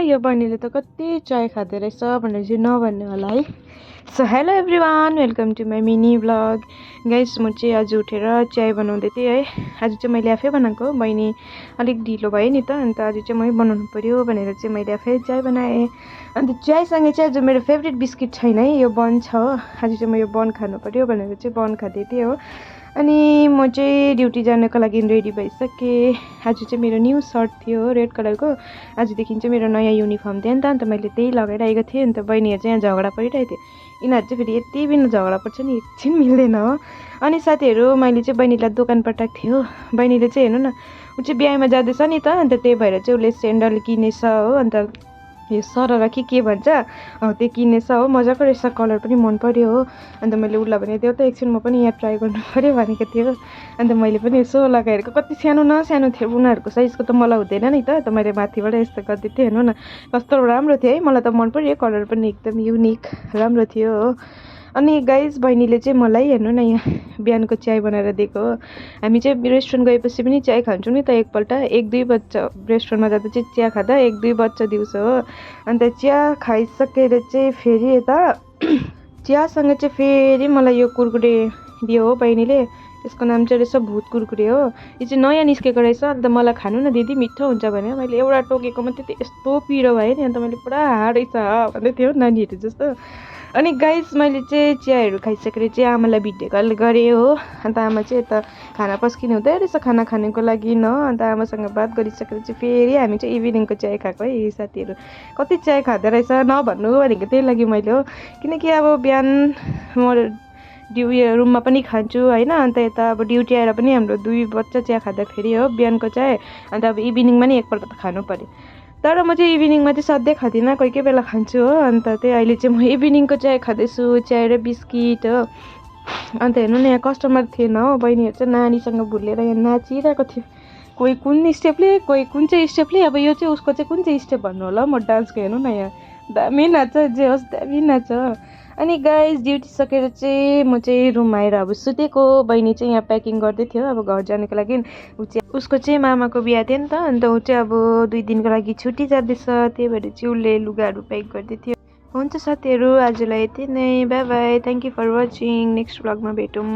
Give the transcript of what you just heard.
यो बहिनीले त कति चाय खाँदो रहेछ भनेर चाहिँ नभन्नु होला है। So hello everyone, welcome to my mini blog. Guys म चाहिँ आज उठेर चाय बनाउँदै थिएँ है। आज चाहिँ मैले आफै बनाएको, बहिनी अलिक ढिलो भयो नि त, अन्त आज चाहिँ मै बनाउनु पर्यो भनेर चाहिँ मैले आफै चाय बनाएँ। अन्त चायसँगै चाहिँ आज मेरो फेभरेट बिस्किट छैन है, यो बन छ हो। आज चाहिँ म यो बन खानु पर्यो भनेर चाहिँ बन खाँदै थिएँ हो। अनि म चाहिँ ड्युटी जानको लागि रेडी भइसकेँ। आज चाहिँ मेरो न्यू सर्ट थियो रेड कलरको। आजदेखि चाहिँ मेरो नयाँ युनिफर्म थियो नि त, अन्त मैले त्यही लगाइरहेको थिएँ। अन्त बहिनीहरू चाहिँ यहाँ झगडा परिरहेको थियो। यिनीहरू चाहिँ फेरि यति बिना झगडा पर्छ नि, एकछिन मिल्दैन हो। अनि साथीहरू, मैले चाहिँ बहिनीलाई दोकान पठाएको थियो। बहिनीले चाहिँ हेर्नु न, ऊ चाहिँ बिहामा जाँदैछ नि त, अन्त त्यही भएर चाहिँ उसले सेन्डल किनेछ हो। अन्त यो सरर के भन्छ हो त्यो किनेछ हो। मजाको रहेछ, कलर पनि मन पर्यो हो। अन्त मैले उसलाई भने त्यो त एकछिन म पनि यहाँ ट्राई गर्नु पऱ्यो भनेको थियो। अन्त मैले पनि यसो लगाएर कति सानो न सानो थियो, उनीहरूको साइजको त मलाई हुँदैन नि त मैले माथिबाट यस्तो गर्दै थिएँ। हेर्नु न कस्तो राम्रो थियो है, मलाई त मन पर्यो, कलर पनि एकदम युनिक राम्रो थियो हो। अनि गाइज बहिनीले चाहिँ मलाई हेर्नु न यहाँ बिहानको चाय बनाएर दिएको हो। हामी चाहिँ रेस्टुरेन्ट गएपछि पनि चाय खान्छौँ नि त, एकपल्ट 1-2 बज्छ रेस्टुरेन्टमा जाँदा चाहिँ चिया खाँदा 1-2 बज्छ दिउँसो हो। अन्त चिया खाइसकेर चाहिँ फेरि यता चियासँग चाहिँ फेरि मलाई यो कुरकुरे दियो हो बहिनीले। यसको नाम चाहिँ रहेछ भुत कुरकुरे हो। यो चाहिँ नयाँ निस्केको रहेछ। अन्त मलाई खानु न दिदी मिठो हुन्छ भने मैले एउटा टोकेको मात्रै त्यो यस्तो पिरो भयो नि। अन्त मैले पुरा हार्दैछ भन्दै थियो नानीहरू जस्तो। अनि गाइस मैले चाहिँ चियाहरू खाइसकेर चाहिँ आमालाई भिडियो कल गरेँ हो। अन्त आमा चाहिँ यता खाना पस्किनु हुँदै रहेछ खाना खानुको लागि न। अन्त आमासँग बात गरिसकेर चाहिँ फेरि हामी चाहिँ इभिनिङको चाय खाएको है। साथीहरू कति चाय खाँदो रहेछ नभन्नु भनेको त्यही लागि मैले हो, किनकि अब बिहान म रुममा पनि खान्छु होइन। अन्त यता अब ड्युटी आएर पनि हाम्रो 2 बज्छ चिया खाँदाखेरि हो बिहानको चाय। अन्त अब इभिनिङमा नि एकपल्ट त खानु पऱ्यो। तर म चाहिँ इभिनिङमा चाहिँ सधैँ खाँदिनँ, कोही कोही बेला खान्छु हो। अन्त त्यही अहिले चाहिँ म इभिनिङको चाय खाँदैछु, चाय र बिस्किट हो। अन्त हेर्नु न यहाँ कस्टमर थिएन हो, बहिनीहरू चाहिँ नानीसँग भुलेर यहाँ नाचिरहेको थियो। कोही कुन स्टेपले, कोही कुन चाहिँ स्टेपले। अब यो चाहिँ उसको चाहिँ कुन चाहिँ स्टेप भन्नु होला म डान्सको। हेर्नु न यहाँ दामी नाच्छ, जे होस् दामी नाच्छ। अनि गाइस ड्युटी सकेर चाहिँ म चाहिँ रुममा आएर अब सुतेको। बहिनी चाहिँ यहाँ प्याकिङ गर्दै थियो अब घर जानुको लागि। उसको चाहिँ मामाको बिहा थियो नि त, अन्त ऊ चाहिँ अब 2 दिनको लागि छुट्टी जाँदैछ, त्यही भएर चाहिँ उसले लुगाहरू प्याक गर्दै थियो। हुन्छ साथीहरू, आजलाई यति नै, bye bye, thank you for watching. Next भ्लगमा भेटौँ।